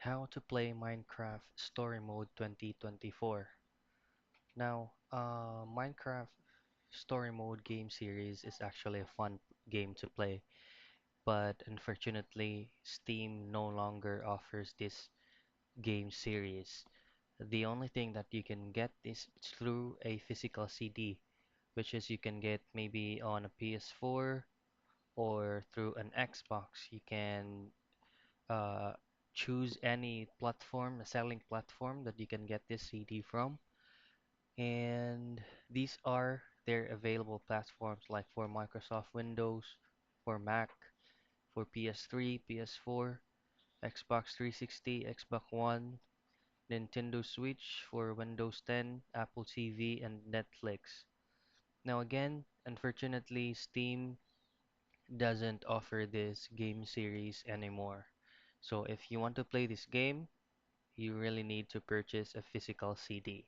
How to play Minecraft Story Mode 2024. Now, Minecraft Story Mode game series is actually a fun game to play, but unfortunately, Steam no longer offers this game series. The only thing that you can get is through a physical CD, which is you can get maybe on a PS4 or through an Xbox. You can uh, choose any platform, a selling platform that you can get this CD from. And these are their available platforms like for Microsoft Windows, for Mac, for PS3, PS4, Xbox 360, Xbox One, Nintendo Switch for Windows 10, Apple TV, and Netflix. Now again, unfortunately, Steam doesn't offer this game series anymore. So if you want to play this game, you really need to purchase a physical CD.